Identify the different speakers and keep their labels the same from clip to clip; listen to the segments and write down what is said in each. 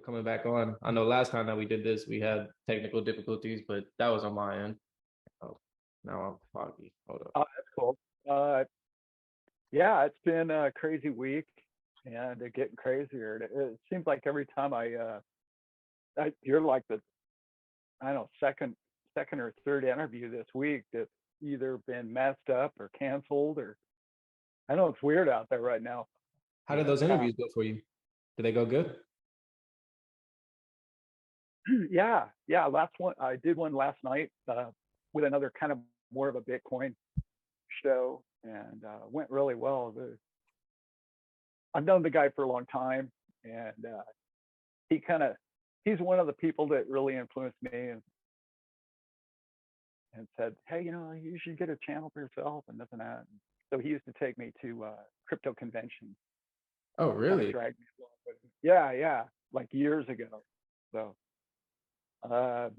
Speaker 1: coming back on. I know last time that we did this, we had technical difficulties, but that was on my end. Oh, now I'm foggy. Hold up.
Speaker 2: Oh, that's cool. Uh, yeah, it's been a crazy week, and it's getting crazier. It seems like every time you're like the, I don't know, second or third interview this week that's either been messed up or canceled, or I know it's weird out there right now.
Speaker 1: How did those
Speaker 2: Yeah,
Speaker 1: interviews go for you? Did they go good?
Speaker 2: yeah. Last one I did one last night with another kind of more of a Bitcoin show, and went really well. I've known the guy for a long time, and he kind of he's one of the people that really influenced me and said, hey, you should get a channel for yourself and this and that. And so he used to take me to crypto conventions,
Speaker 1: Oh,
Speaker 2: kind of
Speaker 1: really?
Speaker 2: dragged me along with him. Yeah, like years ago. So uh,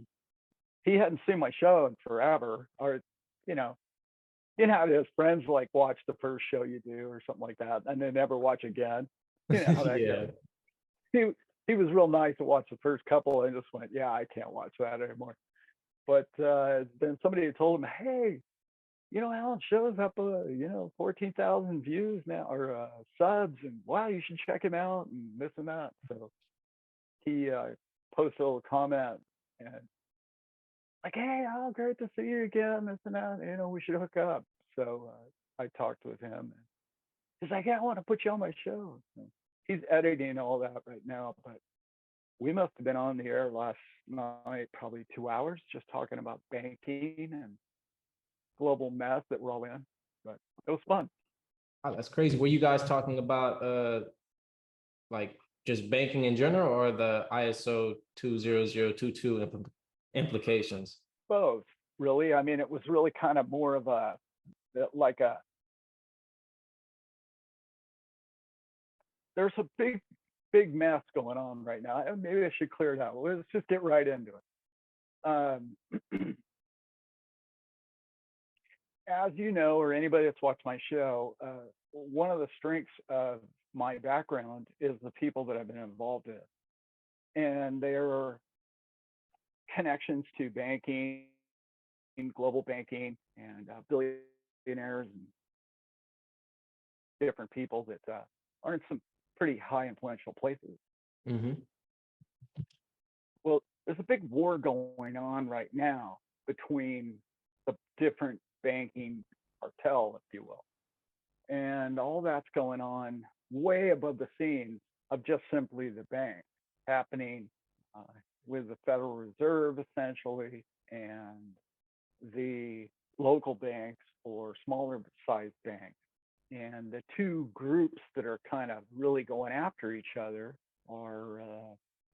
Speaker 2: he hadn't seen my show in forever, or you know, how his friends like watch the first show you do or something like that, and they never watch again. You know how that
Speaker 1: Yeah.
Speaker 2: goes. He he was real nice to watch the first couple and just went, yeah, I can't watch that anymore. But then somebody had told him, hey, Alan shows up, 14,000 views now, or subs, and wow, you should check him out and this and that. So he posted a little comment and like, hey, Al, great to see you again, this and that. We should hook up. So I talked with him. And he's like, yeah, I want to put you on my show. So he's editing all that right now, but we must have been on the air last night, probably 2 hours, just talking about banking and global mess that we're all in. But it was fun.
Speaker 1: Oh, that's crazy. Were you guys talking about like just banking in general or the ISO 20022 implications?
Speaker 2: Both, really. I mean, it was really kind of more of like a, there's a big mess going on right now. Maybe I should clear it out. Let's just get right into it. As you know, or anybody that's watched my show, one of the strengths of my background is the people that I've been involved in. And there are connections to banking, global banking, and billionaires and different people that are in some pretty high influential places.
Speaker 1: Mm-hmm.
Speaker 2: Well, there's a big war going on right now between the different banking cartel, if you will. And all that's going on way above the scenes of just simply the bank happening uh, with the Federal Reserve, essentially, and the local banks or smaller sized banks. And the two groups that are kind of really going after each other are,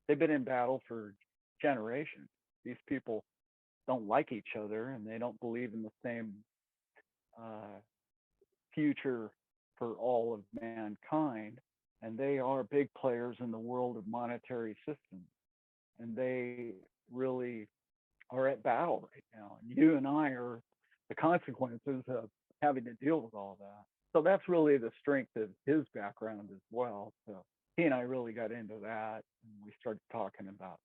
Speaker 2: they've been in battle for generations. These people don't like each other and they don't believe in the same uh, future for all of mankind. And they are big players in the world of monetary systems. And they really are at battle right now. And you and I are the consequences of having to deal with all that. So that's really the strength of his background as well. So he and I really got into that, and we started talking about.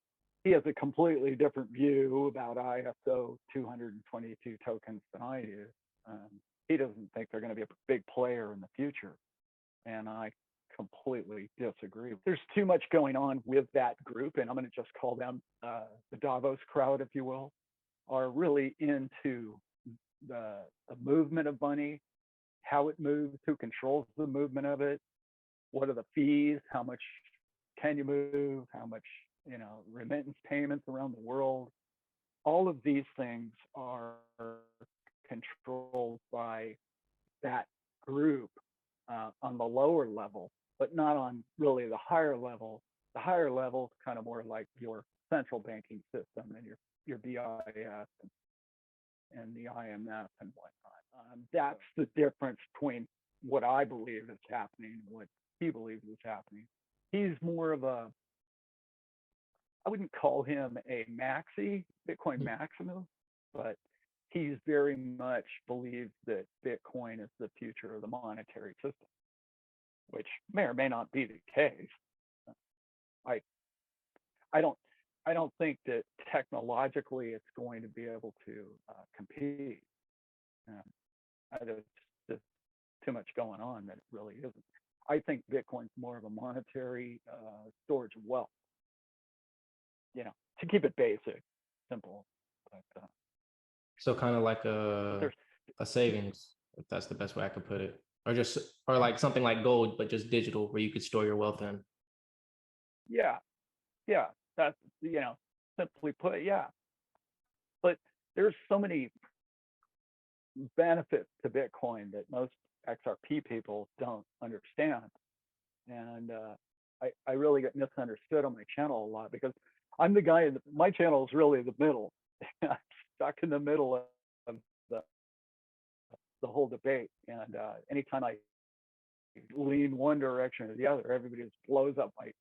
Speaker 2: He has a completely different view about ISO 222 tokens than I do. He doesn't think they're going to be a big player in the future, and I completely disagree. There's too much going on with that group, and I'm going to just call them the Davos crowd, if you will, are really into the movement of money, how it moves, who controls the movement of it, what are the fees, how much can you move, how much, remittance payments around the world. All of these things are controlled by that group on the lower level, but not on really the higher level. The higher level is kind of more like your central banking system and your BIS and the IMF and whatnot. That's the difference between what I believe is happening and what he believes is happening. He's more of a, I wouldn't call him a maxi, Bitcoin maximalist, but he's very much believes that Bitcoin is the future of the monetary system, which may or may not be the case. I I don't I don't think that technologically it's going to be able to compete. Um, there's just too much going on that it really isn't. I think Bitcoin's more of a monetary storage of wealth, to keep it basic, simple. But,
Speaker 1: So kind of like
Speaker 2: but there's,
Speaker 1: a savings, if that's the best way I could put it, or just or like something like gold, but just digital, where you could store your wealth in.
Speaker 2: yeah, yeah, that's, simply put, yeah. But there's so many benefits to Bitcoin that most XRP people don't understand. And I really get misunderstood on my channel a lot because I'm the guy, my channel is really the middle. I'm stuck in the middle of the, the whole debate. And anytime I lean one direction or the other, everybody just blows up my,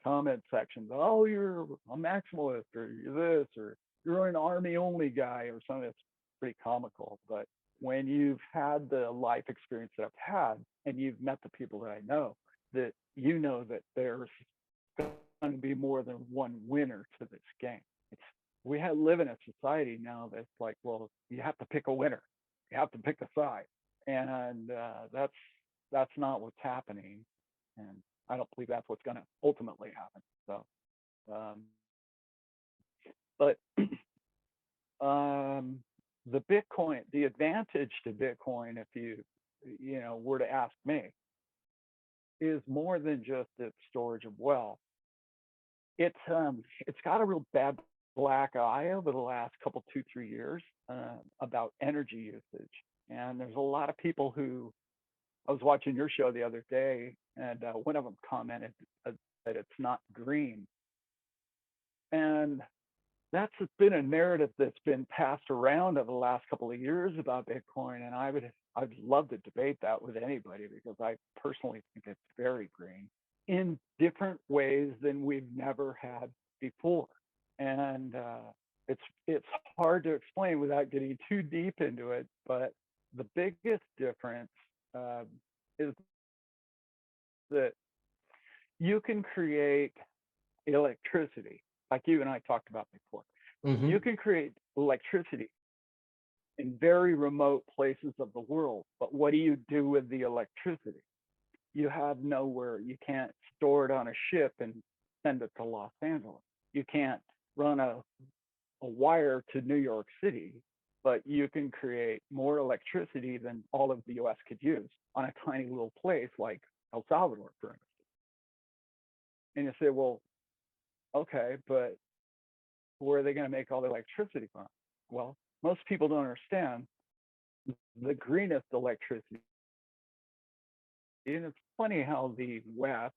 Speaker 2: comment sections. Oh, you're a maximalist, or you're this, or you're an army only guy, or something. That's pretty comical. But when you've had the life experience that I've had, and you've met the people that I know, that that there's going to be more than one winner to this game. It's live in a society now that's like, well, you have to pick a winner, you have to pick a side, and that's not what's happening, and I don't believe that's what's going to ultimately happen. So, um, but the the advantage to Bitcoin, if you were to ask me, is more than just its storage of wealth. It's got a real bad black eye over the last couple 2-3 years about energy usage, and there's a lot of people who, I was watching your show the other day, and one of them commented that it's not green, and that's been a narrative that's been passed around over the last couple of years about Bitcoin, and I'd love to debate that with anybody because I personally think it's very green in different ways than we've never had before, and it's hard to explain without getting too deep into it. But the biggest difference is that you can create electricity, like you and I talked about before.
Speaker 1: Mm-hmm.
Speaker 2: You can create electricity in very remote places of the world, but what do you do with the electricity? You have nowhere. You can't store it on a ship and send it to Los Angeles. You can't run a wire to New York City, but you can create more electricity than all of the US could use on a tiny little place like El Salvador, for instance. And you say, well, okay, but where are they going to make all the electricity from? Well, most people don't understand the greenest electricity. And it's funny how the West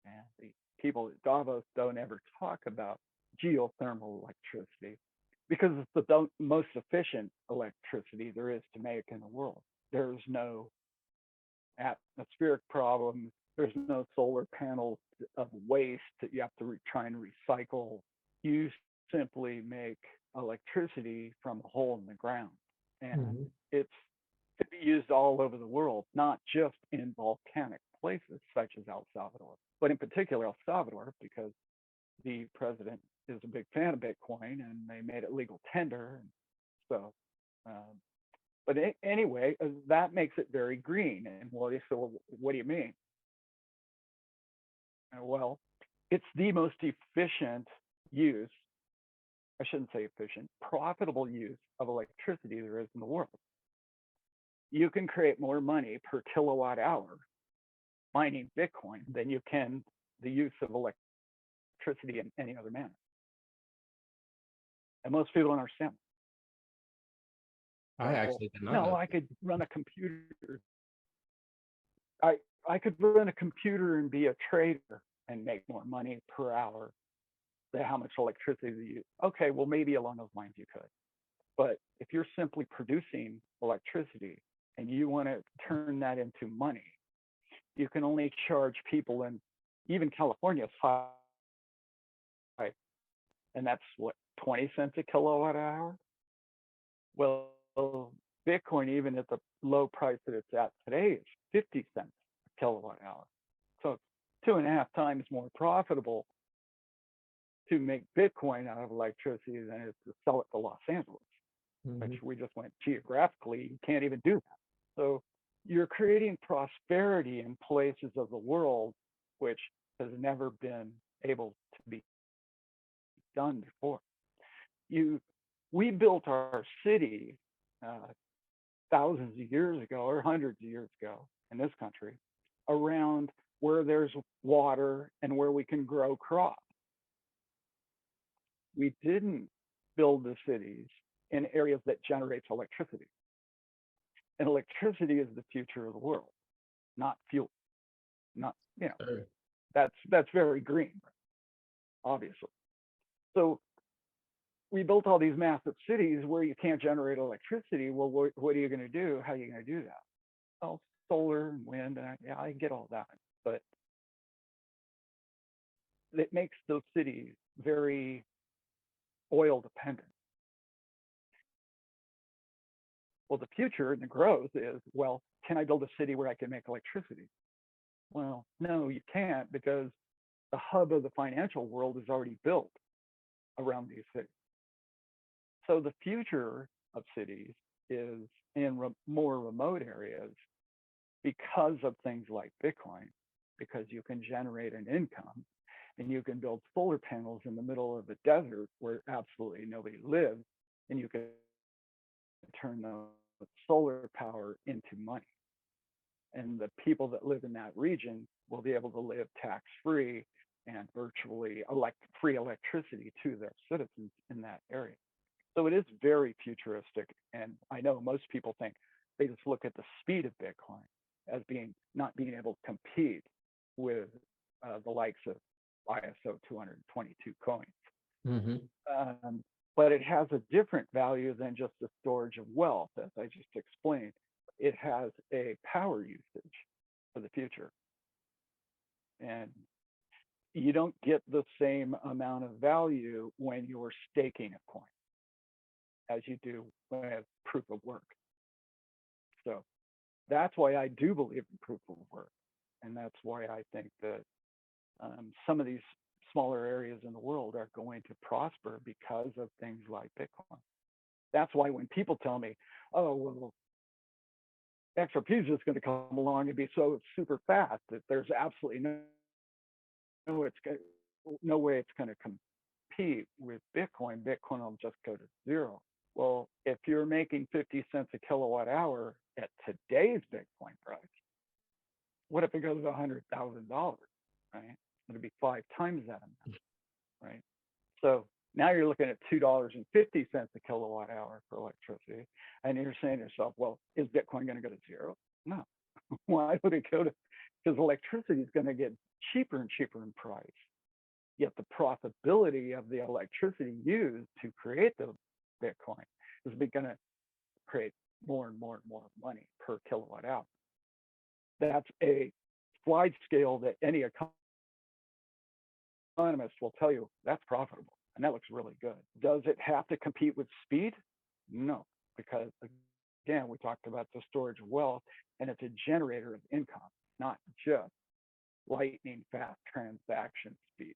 Speaker 2: and the people at Davos don't ever talk about geothermal electricity because it's the most efficient electricity there is to make in the world. There's no atmospheric problem. There's no solar panels of waste that you have to try and recycle. You simply make electricity from a hole in the ground, and
Speaker 1: Mm-hmm.
Speaker 2: it's to be used all over the world, not just in volcanic places such as El Salvador, but in particular El Salvador, because the president is a big fan of Bitcoin and they made it legal tender. And so, but anyway, that makes it very green. And well, so what do you mean? Well, it's the most efficient use, I shouldn't say efficient, profitable use of electricity there is in the world. You can create more money per kilowatt hour mining Bitcoin than you can the use of electricity in any other manner. And most people don't understand.
Speaker 1: I
Speaker 2: Like, well,
Speaker 1: actually did not
Speaker 2: no,
Speaker 1: know.
Speaker 2: I could run a computer. I could run a computer and be a trader and make more money per hour than how much electricity you use. Okay, well, maybe along those lines you could. But if you're simply producing electricity and you want to turn that into money, you can only charge people in even California's high, and that's what, 20 cents a kilowatt hour? Well, Bitcoin, even at the low price that it's at today, is 50 cents a kilowatt hour. So it's 2.5 times more profitable to make Bitcoin out of electricity than it is to sell it to Los Angeles, which
Speaker 1: Mhm.
Speaker 2: we just went geographically, you can't even do that. So you're creating prosperity in places of the world which has never been able to be done before. You, we built our city uh, thousands of years ago or hundreds of years ago in this country around where there's water and where we can grow crops. We didn't build the cities in areas that generates electricity. And electricity is the future of the world, not fuel. Not, you know,
Speaker 1: Sure.
Speaker 2: that's very green, obviously. So we built all these massive cities where you can't generate electricity. Well, what are you going to do? How are you going to do that? Well, solar and wind, and yeah, I get all that, but it makes those cities very oil dependent. Well, the future and the growth is, well, can I build a city where I can make electricity? Well, no, you can't, because the hub of the financial world is already built around these cities. So the future of cities is in more remote areas because of things like Bitcoin, because you can generate an income and you can build solar panels in the middle of the desert where absolutely nobody lives, and you can turn the solar power into money. And the people that live in that region will be able to live tax free and virtually free electricity to their citizens in that area. So it is very futuristic. And I know most people think they just look at the speed of Bitcoin as being not being able to compete with the likes of ISO 222 coins.
Speaker 1: Mhm.
Speaker 2: Um, but it has a different value than just the storage of wealth, as I just explained. It has a power usage for the future. And you don't get the same amount of value when you're staking a coin as you do with proof of work. So that's why I do believe in proof of work. And that's why I think that some of these smaller areas in the world are going to prosper because of things like Bitcoin. That's why when people tell me, oh, well, XRP is just going to come along and be so super fast that there's absolutely no way it's going to compete with Bitcoin. Bitcoin will just go to zero. Well, if you're making 50 cents a kilowatt hour at today's Bitcoin price, what if it goes to $100,000, right? It'll be 5 times that amount, right? So now you're looking at $2.50 a kilowatt hour for electricity. And you're saying to yourself, well, is Bitcoin going to go to zero? No. Why would it go to? Because electricity is going to get cheaper and cheaper in price. Yet the profitability of the electricity used to create the Bitcoin is going to create more and more and more money per kilowatt hour. That's a slide scale that any economist will tell you that's profitable, and that looks really good. Does it have to compete with speed? No, because again, we talked about the storage of wealth, and it's a generator of income, not just lightning fast transaction speed.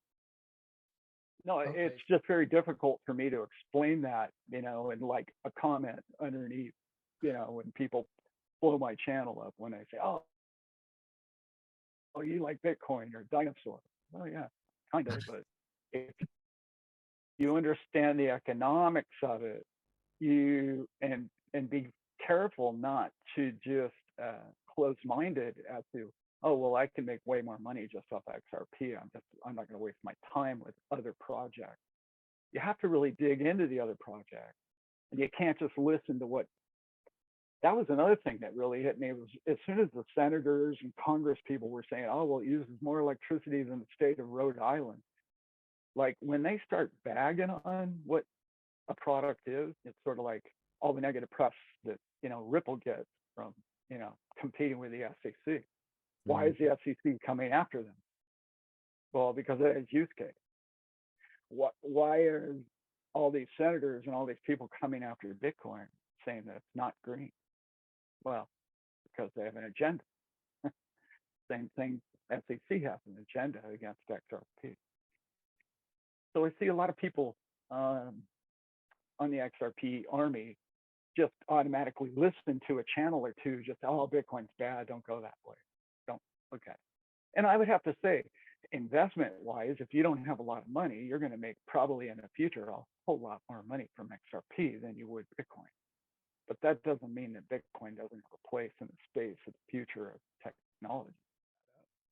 Speaker 2: No, it's
Speaker 1: Okay.
Speaker 2: just very difficult for me to explain that, in like a comment underneath, when people blow my channel up when they say, oh, you like Bitcoin, you're a dinosaur. Well, yeah, kind of, but if you understand the economics of it, you and be careful not to just close-minded as to, oh, well, I can make way more money just off XRP. I'm not going to waste my time with other projects. You have to really dig into the other projects, and you can't just listen to what. That was another thing that really hit me, was as soon as the senators and Congress people were saying, oh, well, it uses more electricity than the state of Rhode Island. Like when they start bagging on what a product is, it's sort of like all the negative press that, Ripple gets from, competing with the SEC. Why is
Speaker 1: Mhm.
Speaker 2: the SEC coming after them? Well, because of its use case. Why are all these senators and all these people coming after Bitcoin saying that it's not green? Well, because they have an agenda. Same thing, SEC has an agenda against XRP. So I see a lot of people um, on the XRP army just automatically listen to a channel or two, just, oh, Bitcoin's bad, don't go that way, don't look at it. And I would have to say, investment wise, if you don't have a lot of money, you're going to make probably in the future a whole lot more money from XRP than you would Bitcoin. But that doesn't mean that Bitcoin doesn't have a place in the space of the future of technology.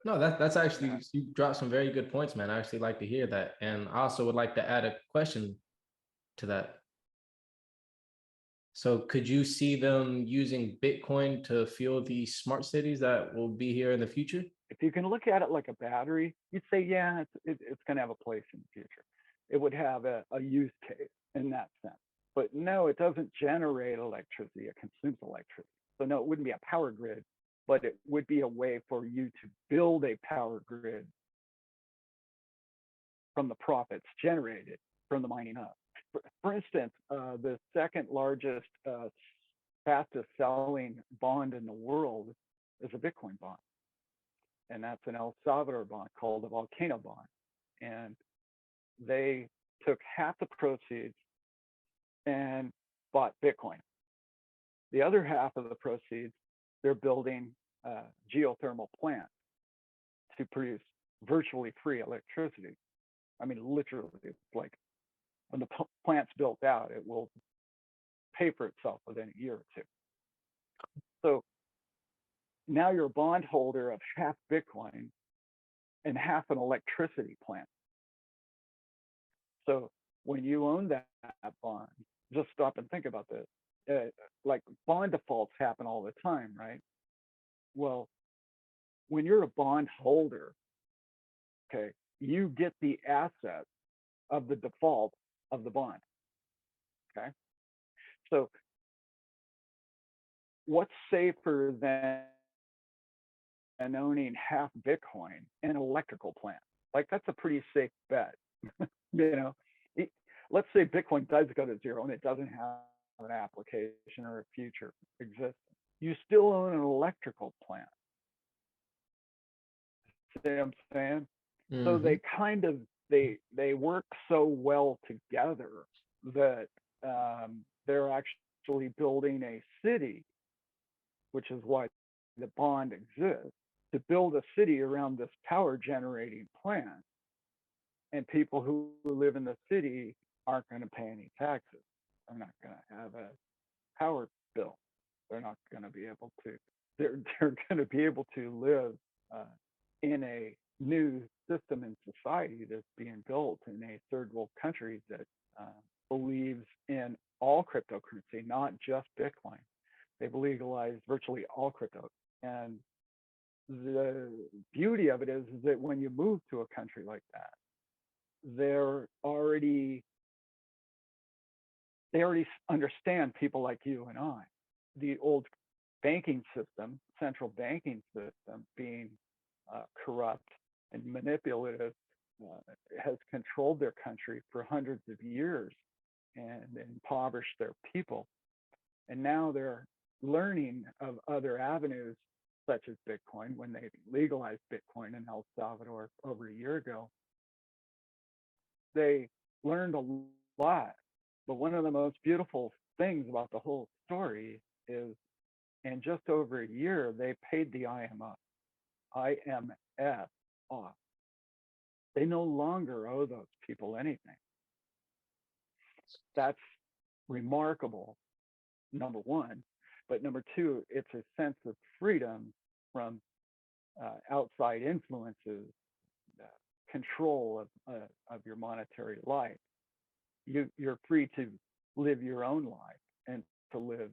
Speaker 1: No, that's actually, you dropped some very good points, man. I actually like to hear that. And I also would like to add a question to that. So could you see them using Bitcoin to fuel the smart cities that will be here in the future?
Speaker 2: If you can look at it like a battery, you'd say, yeah, it's going to have a place in the future. It would have a use case in that sense. But no, it doesn't generate electricity. It consumes electricity. So no, it wouldn't be a power grid, but it would be a way for you to build a power grid from the profits generated from the mining up. For instance, the second largest, fastest selling bond in the world is a Bitcoin bond. And that's an El Salvador bond called the Volcano Bond. And they took half the proceeds and bought Bitcoin. The other half of the proceeds, they're building geothermal plants to produce virtually free electricity. I mean, literally, it's like when the plant's built out, it will pay for itself within a year or two. So now you're a bondholder of half Bitcoin and half an electricity plant. So when you own that bond, just stop and think about this. Like bond defaults happen all the time, right? Well, when you're a bond holder, okay, you get the asset of the default of the bond. Okay. So what's safer than owning half Bitcoin and an electrical plant? Like that's a pretty safe bet. You know, let's say Bitcoin does go to zero and it doesn't have an application or a future existence. You still own an electrical plant. See what I'm saying? So they kind of they work so well together that they're actually building a city, which is why the bond exists, to build a city around this power generating plant. And people who live in the city aren't going to pay any taxes. They're not going to have a power bill. They're not going to be able to. They're going to be able to live in a new system in society that's being built in a third world country that believes in all cryptocurrency, not just Bitcoin. They've legalized virtually all crypto. And the beauty of it is that when you move to a country like that, they already understand people like you and I. The old banking system, central banking system, being corrupt and manipulative, has controlled their country for hundreds of years and impoverished their people. And now they're learning of other avenues such as Bitcoin. When they legalized Bitcoin in El Salvador over a year ago, they learned a lot. But one of the most beautiful things about the whole story is in just over a year, they paid the IMF off. They no longer owe those people anything. That's remarkable, number one. But number two, it's a sense of freedom from outside influences, control of your monetary life. You're free to live your own life and to live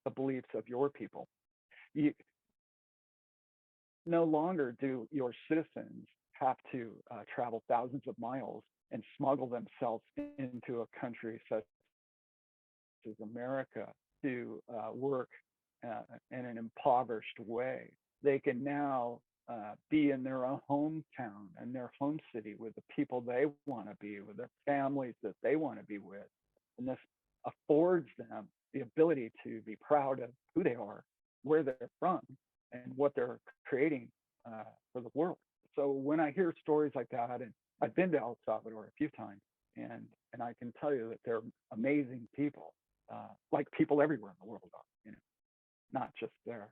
Speaker 2: the beliefs of your people. You, no longer do your citizens have to travel thousands of miles and smuggle themselves into a country such as America to work in an impoverished way. They can now be in their own hometown and their home city with the people they want to be with, their families that they want to be with. And this affords them the ability to be proud of who they are, where they're from, and what they're creating for the world. So when I hear stories like that, I've been to El Salvador a few times, and I can tell you that they're amazing people, like people everywhere in the world are, not just there.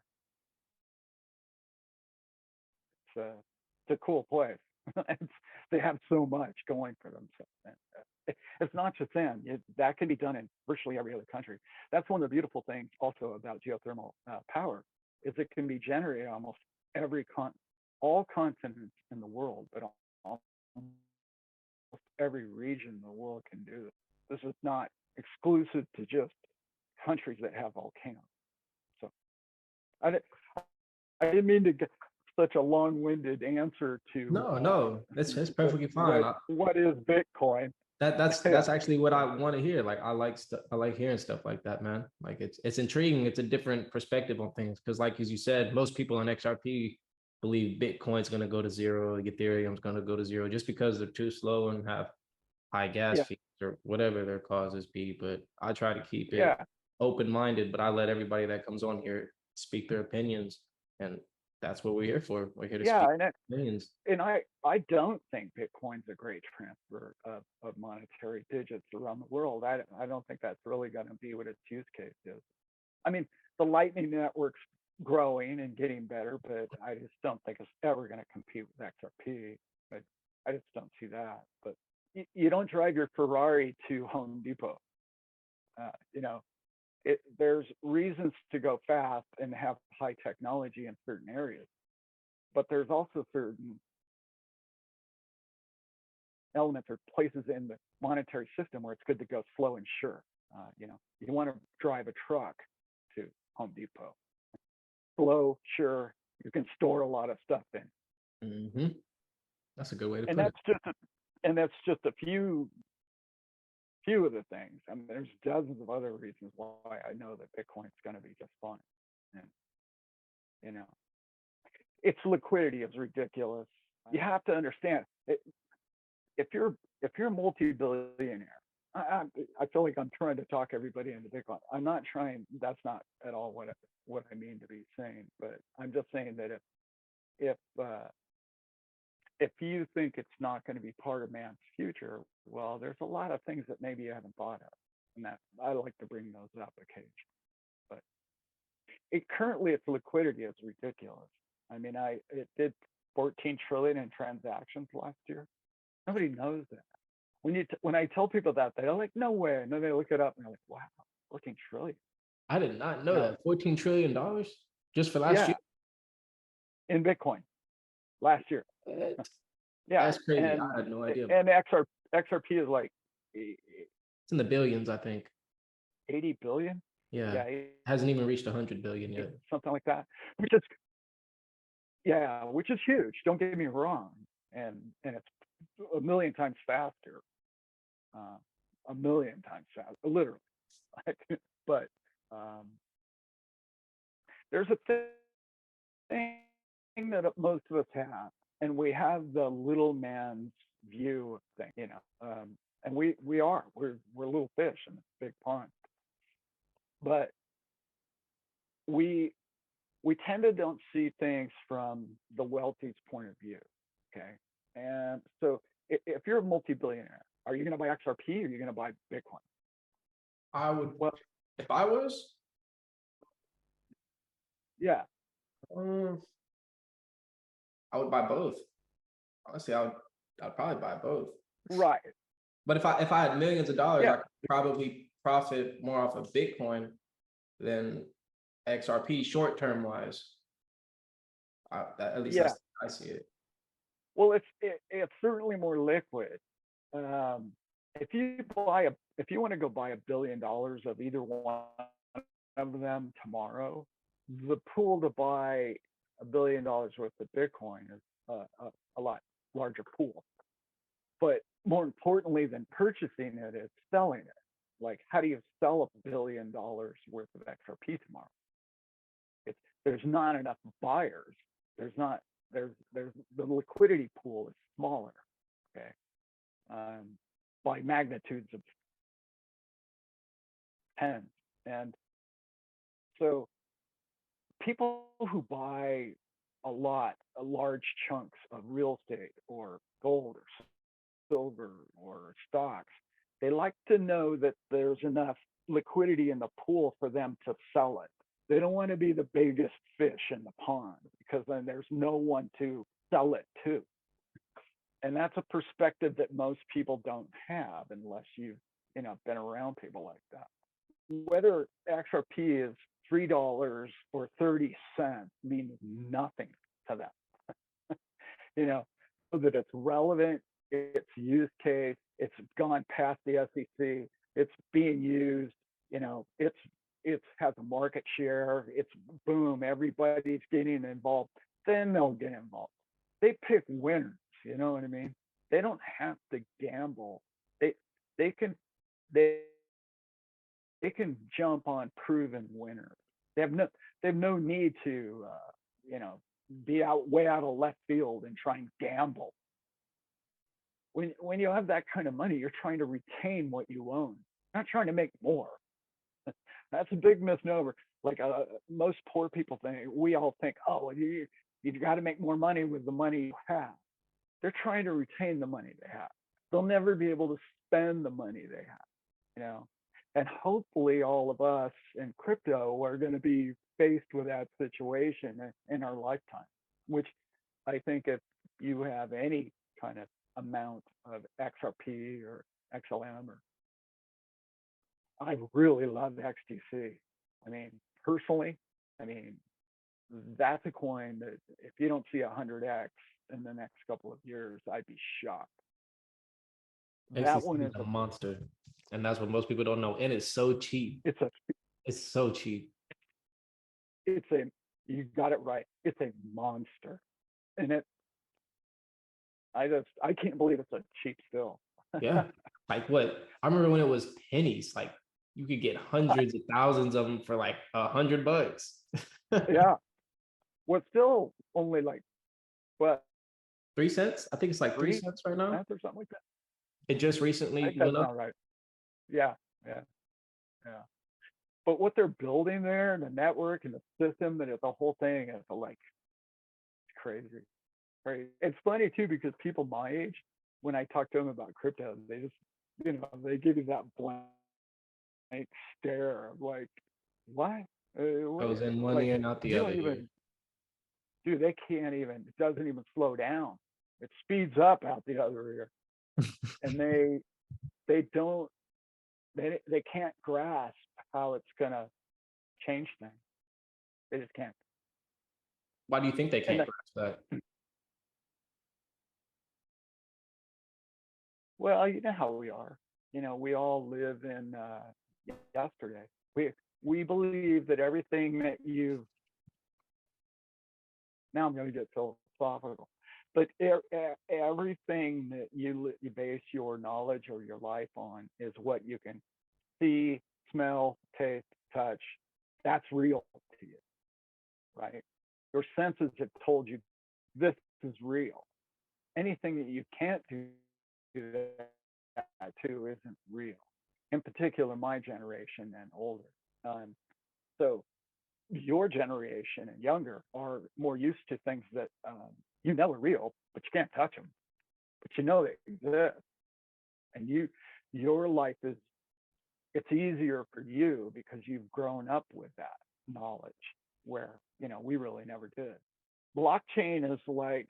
Speaker 2: It's a cool place. it's, they have so much going for themselves. It's not just them. That can be done in virtually every other country. That's one of the beautiful things also about geothermal power is it can be generated almost all continents in the world, but almost every region in the world can do this. This is not exclusive to just countries that have volcanoes. So I, I didn't mean to get such a long-winded answer to
Speaker 1: No, it's perfectly fine.
Speaker 2: what is Bitcoin.
Speaker 1: That's actually what I want to hear. Like I like hearing stuff like that, man. Like it's intriguing. It's a different perspective on things because, like as you said, most people in XRP believe Bitcoin's going to go to zero, Ethereum's going to go to zero, just because they're too slow and have high gas
Speaker 2: Yeah,
Speaker 1: fees or whatever their causes be. But I try to keep it
Speaker 2: yeah,
Speaker 1: open-minded. But I let everybody that comes on here speak their opinions, and that's what we're here for. We're here to speak
Speaker 2: yeah,
Speaker 1: opinions.
Speaker 2: and I don't think Bitcoin's a great transfer of monetary digits around the world. I don't think that's really going to be what its use case is. I mean, the Lightning Network's growing and getting better, but I just don't think it's ever going to compete with XRP. But I just don't see that. But you don't drive your Ferrari to Home Depot. You know, there's reasons to go fast and have high technology in certain areas, but there's also certain elements or places in the monetary system where it's good to go slow and sure. You want to drive a truck to Home Depot. Slow, sure. You can store a lot of stuff in,
Speaker 1: Mm-hmm. That's a good way to
Speaker 2: and
Speaker 1: put it.
Speaker 2: that's just a few of the things. I mean, there's dozens of other reasons why I know that Bitcoin's going to be just fine, and you know, its liquidity is ridiculous. You have to understand it, if you're a multi-billionaire, I feel like I'm trying to talk everybody into Bitcoin. I'm not trying. That's not at all what I mean to be saying. But I'm just saying that if if you think it's not going to be part of man's future, well, there's a lot of things that maybe you haven't thought of, and that I like to bring those up occasionally. But currently its liquidity is ridiculous. I mean, it did 14 trillion in transactions last year. Nobody knows that. When I tell people that, they're like, no way. And then they look it up and they're like, wow, 14 trillion.
Speaker 1: I did not know
Speaker 2: No,
Speaker 1: that. $14 trillion just for last
Speaker 2: yeah,
Speaker 1: year.
Speaker 2: in Bitcoin last year.
Speaker 1: What?
Speaker 2: Yeah,
Speaker 1: That's crazy. I had no idea.
Speaker 2: and XRP is like
Speaker 1: It's in the billions, I think.
Speaker 2: 80 billion.
Speaker 1: Yeah,
Speaker 2: Yeah,
Speaker 1: hasn't even reached 100 billion yet.
Speaker 2: something like that. Which is huge. Don't get me wrong, and it's a million times faster, a million times faster, literally. But um, there's a thing that most of us have, and we have the little man's view of things, and we're little fish in this big pond, but we tend to don't see things from the wealthy's point of view. Okay, and so if you're a multi-billionaire, are you going to buy XRP or are you going to buy Bitcoin?
Speaker 1: I would,
Speaker 2: Well,
Speaker 1: if I was,
Speaker 2: yeah,
Speaker 1: um, I would buy both. Honestly, I'd probably buy both.
Speaker 2: right.
Speaker 1: But if I had millions of dollars, I
Speaker 2: Yeah,
Speaker 1: could probably profit more off of Bitcoin than XRP short term wise. At least
Speaker 2: yeah.
Speaker 1: that's how I see it.
Speaker 2: Well, it's certainly more liquid. Um, if you want to go buy $1 billion of either one of them tomorrow, the pool to buy $1 billion worth of Bitcoin is a lot larger pool. But more importantly than purchasing it, it's selling it. Like, how do you sell $1 billion worth of XRP tomorrow? There's not enough buyers. There's not there's the liquidity pool is smaller. Okay, by magnitudes of 10, and so people who buy large chunks of real estate or gold or silver or stocks, they like to know that there's enough liquidity in the pool for them to sell it. They don't want to be the biggest fish in the pond because then there's no one to sell it to. And that's a perspective that most people don't have unless you've, been around people like that. Whether XRP is $3 or 30 cents means nothing to them. So that it's relevant, it's use case, it's gone past the SEC, it's being used, it's has a market share, it's boom, everybody's getting involved, then they'll get involved. They pick winners, you know what I mean? They don't have to gamble. They can they they can jump on proven winners. They have no need to be way out of left field and try and gamble. When you have that kind of money, you're trying to retain what you own, not trying to make more. That's a big misnomer. Like most poor people think, we all think, oh, you got to make more money with the money you have. They're trying to retain the money they have. They'll never be able to spend the money they have. And hopefully all of us in crypto are going to be faced with that situation in our lifetime, which I think if you have any kind of amount of XRP or XLM, or I really love XTC. I mean, personally, that's a coin that if you don't see 100x in the next couple of years, I'd be shocked. That one is
Speaker 1: a monster, and that's what most people don't know. And it's so cheap. It's so cheap.
Speaker 2: You got it right. It's a monster, and I can't believe it's a cheap still.
Speaker 1: Yeah, like what? I remember when it was pennies. Like you could get hundreds of thousands of them for like $100.
Speaker 2: Yeah, well, still only like what?
Speaker 1: 3 cents? I think it's like 3 cents right now.
Speaker 2: Or something like that.
Speaker 1: It just recently went up.
Speaker 2: Right. Yeah. But what they're building there, and the network and the system, and the whole thing is like crazy. It's funny too, because people my age, when I talk to them about crypto, they just, they give you that blank stare of like, what?
Speaker 1: Goes in one ear and out the other ear.
Speaker 2: Dude, they can't even. It doesn't even slow down. It speeds up out the other ear, and they can't grasp how it's gonna change things. They just can't.
Speaker 1: Why do you think they can't grasp that?
Speaker 2: Well, you know how we are. We all live in yesterday. We believe that everything that now I'm going to get philosophical, but everything that you base your knowledge or your life on is what you can see, smell, taste, touch. That's real to you, right? Your senses have told you this is real. Anything that you can't do that to isn't real. In particular, my generation and older. So your generation and younger are more used to things that are real, but you can't touch them, but they exist. And your life it's easier for you because you've grown up with that knowledge, where we really never did. Blockchain is like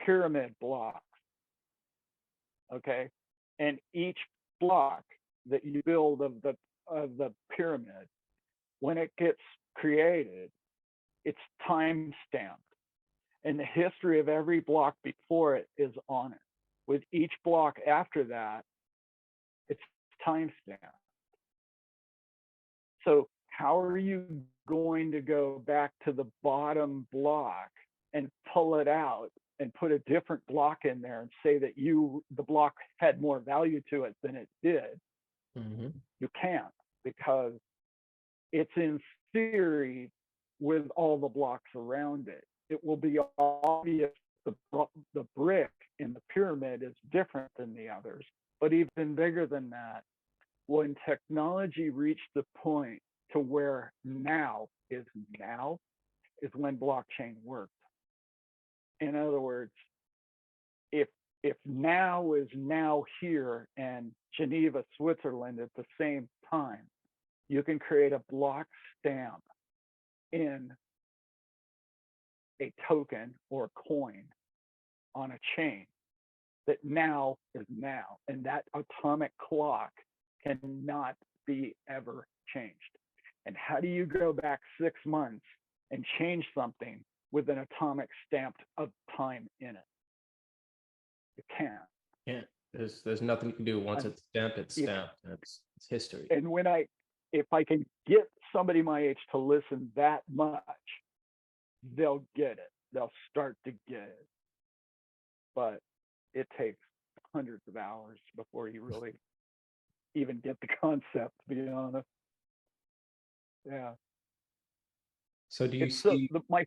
Speaker 2: pyramid blocks, okay? And each block that you build of the pyramid, when it gets created, it's time stamped, and the history of every block before it is on it. With each block after that, it's time stamped. So how are you going to go back to the bottom block and pull it out and put a different block in there and say that the block had more value to it than it did?
Speaker 1: Mm-hmm.
Speaker 2: You can't, because it's in theory with all the blocks around it. It will be obvious the brick in the pyramid is different than the others. But even bigger than that, when technology reached the point to where now is when blockchain worked. In other words, if now is now here and Geneva, Switzerland at the same time, you can create a block stamp in a token or coin on a chain that now is now, and that atomic clock cannot be ever changed. And how do you go back 6 months and change something with an atomic stamped of time in it? You can't.
Speaker 1: Yeah, there's nothing you can do. Once it's stamped, it's stamped. It's history.
Speaker 2: And if I can get somebody my age to listen that much, they'll get it. They'll start to get it. But it takes hundreds of hours before you really even get the concept, to be honest. Yeah.
Speaker 1: So do you see
Speaker 2: my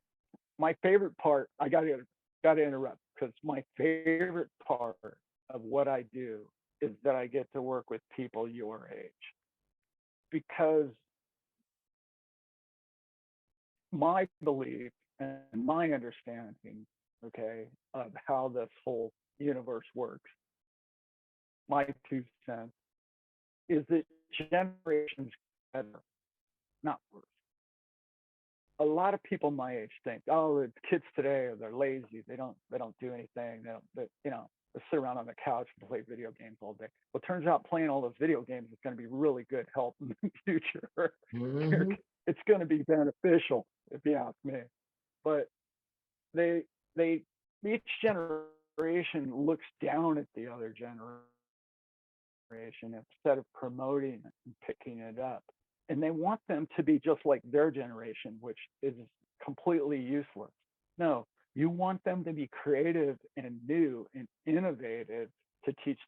Speaker 2: favorite part? I gotta interrupt, because my favorite part of what I do is that I get to work with people your age, because my belief and my understanding, okay, of how this whole universe works, my 2 cents, is that generations better, not worse. A lot of people my age think, oh, the kids today, they're lazy. They don't do anything. They sit around on the couch and play video games all day. Well, it turns out playing all those video games is going to be really good help in the future.
Speaker 1: Mm-hmm.
Speaker 2: It's going to be beneficial, if you ask me. But each generation looks down at the other generation instead of promoting it and picking it up. And they want them to be just like their generation, which is completely useless. No, you want them to be creative and new and innovative to teach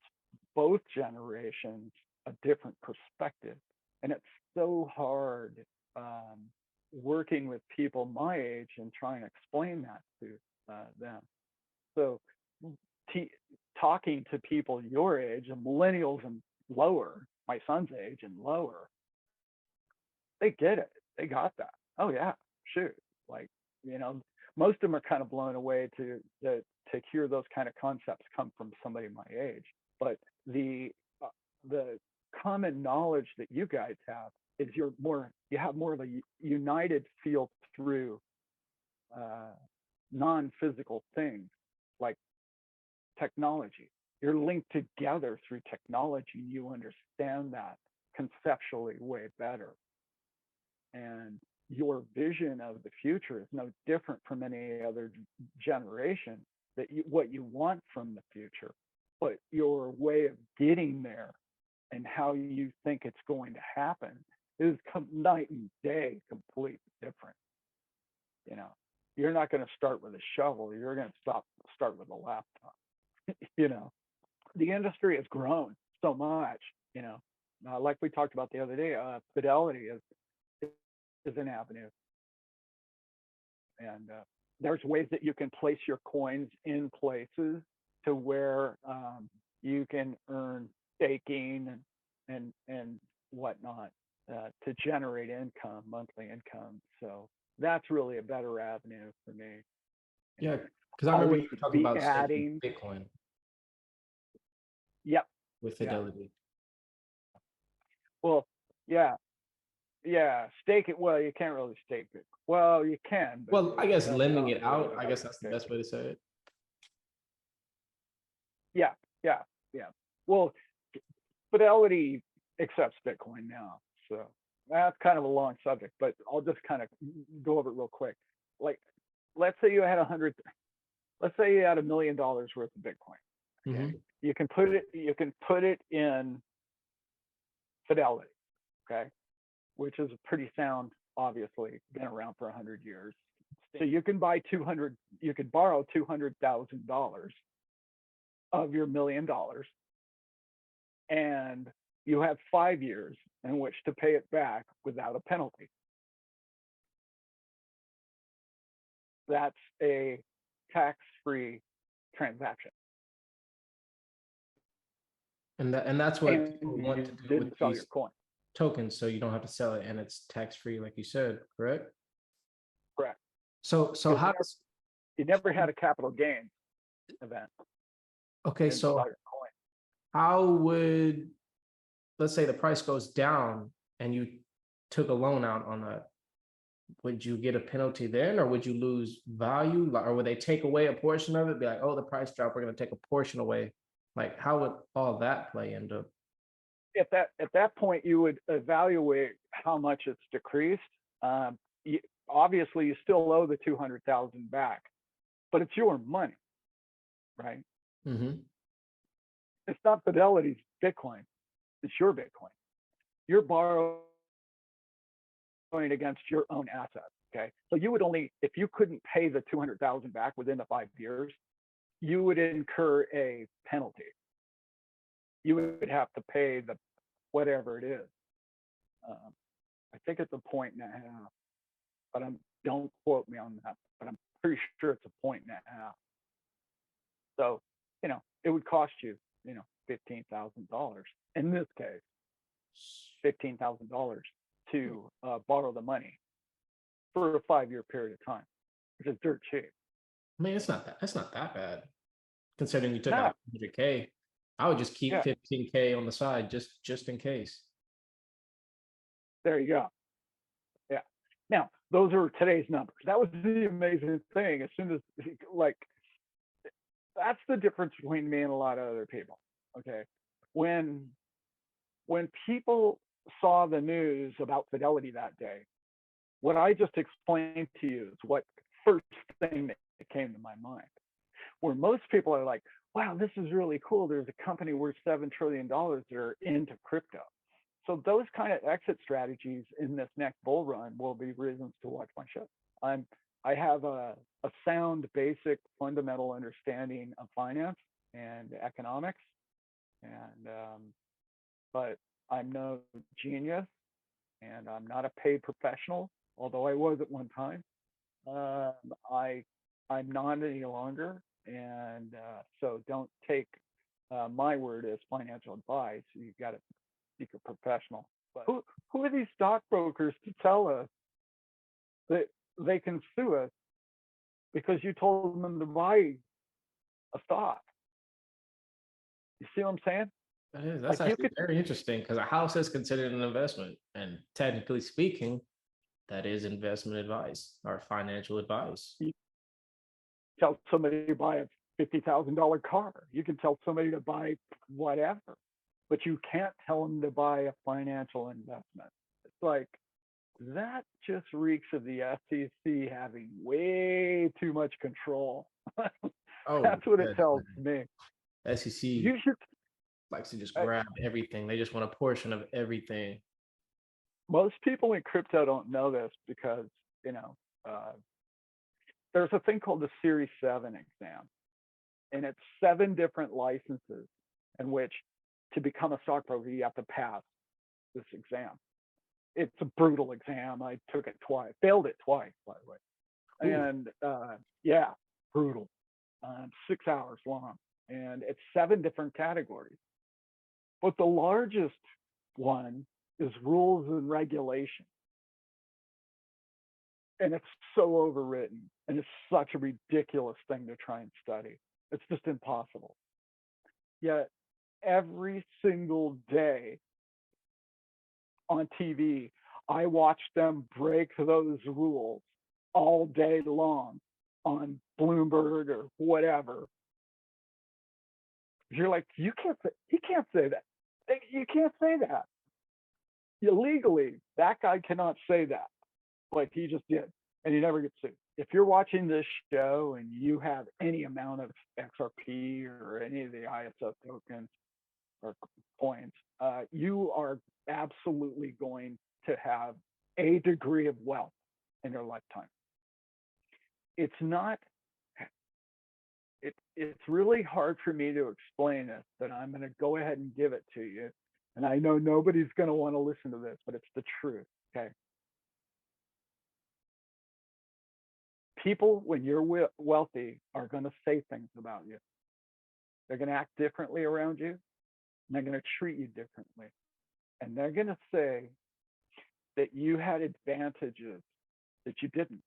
Speaker 2: both generations a different perspective. And it's so hard working with people my age and trying to explain that to them. So talking to people your age, millennials and lower, my son's age and lower, they get it. They got that. Oh yeah, shoot. Like, most of them are kind of blown away to hear those kind of concepts come from somebody my age. But the common knowledge that you guys have is you have more of a united feel through non-physical things like technology. You're linked together through technology. You understand that conceptually way better. And your vision of the future is no different from any other generation, that what you want from the future, but your way of getting there and how you think it's going to happen is night and day, completely different. You're not going to start with a shovel. You're going to start with a laptop. The industry has grown so much, like we talked about the other day, fidelity is an avenue. And there's ways that you can place your coins in places to where you can earn staking and whatnot to generate income, monthly income. So that's really a better avenue for me.
Speaker 1: Yeah, because I remember you were talking about
Speaker 2: adding
Speaker 1: Bitcoin.
Speaker 2: Yep.
Speaker 1: With fidelity.
Speaker 2: Yeah. Well, yeah, stake it. Well, you can't really stake it. Well, you can. But
Speaker 1: well, I guess lending it out, I guess that's the best way to say it.
Speaker 2: Yeah. Well, Fidelity accepts Bitcoin now. So that's kind of a long subject, but I'll just kind of go over it real quick. Like, let's say you had $1 million worth of Bitcoin. Okay? Mm-hmm. You can put it in Fidelity, okay, which is pretty sound, obviously been around for 100 years. So you can borrow $200,000 of your $1 million, and you have 5 years in which to pay it back without a penalty. That's a tax-free transaction.
Speaker 1: And that's what people want to do with
Speaker 2: these
Speaker 1: tokens, so you don't have to sell it, and it's tax-free, like you said, correct?
Speaker 2: Correct.
Speaker 1: So how does
Speaker 2: You never had a capital gains event
Speaker 1: Okay,
Speaker 2: in
Speaker 1: so
Speaker 2: your coin.
Speaker 1: how would, let's say the price goes down and you took a loan out on that, would you get a penalty then, or would you lose value? Or would they take away a portion of it? Be like, oh, the price dropped, we're gonna take a portion away. Like, how would all that play into?
Speaker 2: At that point, you would evaluate how much it's decreased. You, obviously, you still owe the 200,000 back, but it's your money, right?
Speaker 1: Mm-hmm.
Speaker 2: It's not Fidelity's Bitcoin; it's your Bitcoin. You're borrowing against your own assets. Okay, so you would only, if you couldn't pay the 200,000 back within the 5 years, you would incur a penalty. You would have to pay the whatever it is. I think it's 1.5, but don't quote me on that. But I'm pretty sure it's 1.5. So it would cost you $15,000 in this case, $15,000 to borrow the money for a 5-year period of time, which is dirt cheap.
Speaker 1: I mean, that's not that bad, considering you took
Speaker 2: No,
Speaker 1: out 100K. I would just keep
Speaker 2: yeah,
Speaker 1: 15K on the side just in case.
Speaker 2: there you go. Yeah. Now, those are today's numbers. That was the amazing thing. As soon as, like, that's the difference between me and a lot of other people. Okay. When people saw the news about Fidelity that day, what I just explained to you is what first thing that came to my mind. Where most people are like, wow, this is really cool. There's a company worth $7 trillion that are into crypto. So those kind of exit strategies in this next bull run will be reasons to watch my show. I have a sound, basic, fundamental understanding of finance and economics, and but I'm no genius, and I'm not a paid professional, although I was at one time. I'm not any longer, and so don't take my word as financial advice. You got to seek a professional. But who are these stockbrokers to tell us that they can sue us because you told them to buy a stock? You see what I'm saying?
Speaker 1: That's
Speaker 2: Like you
Speaker 1: actually
Speaker 2: could
Speaker 1: very interesting, because a house is considered an investment, and technically speaking, that is investment advice or financial advice.
Speaker 2: tell somebody to buy a $50,000 car. You can tell somebody to buy whatever, but you can't tell them to buy a financial investment. It's like that just reeks of the SEC having way too much control.
Speaker 1: Oh,
Speaker 2: That's what it
Speaker 1: yes,
Speaker 2: tells me.
Speaker 1: SEC
Speaker 2: You should.
Speaker 1: likes to just
Speaker 2: Uh,
Speaker 1: grab everything. They just want a portion of everything.
Speaker 2: Most people in crypto don't know this because you know uh, there's a thing called the Series 7 exam, and it's 7 different licenses in which to become a stockbroker you have to pass this exam. It's a brutal exam. I took it twice, failed it twice, by the way.
Speaker 1: Ooh.
Speaker 2: And yeah, brutal. 6 hours long, and it's 7 different categories. But the largest one is rules and regulations, and it's so overwritten, and it's such a ridiculous thing to try and study. It's just impossible. Yet every single day on TV, I watch them break those rules all day long on Bloomberg or whatever. You're like, you can't say, he can't say that. You can't say that. Illegally, that guy cannot say that, but he just did, and he never gets sued. If you're watching this show and you have any amount of XRP or any of the ISO tokens or coins, you are absolutely going to have a degree of wealth in your lifetime. It's not, it's really hard for me to explain this, but I'm going to go ahead and give it to you. And I know nobody's going to want to listen to this, but it's the truth. Okay. People, when you're wealthy, are going to say things about you. They're going to act differently around you, and they're going to treat you differently. And they're going to say that you had advantages that you didn't.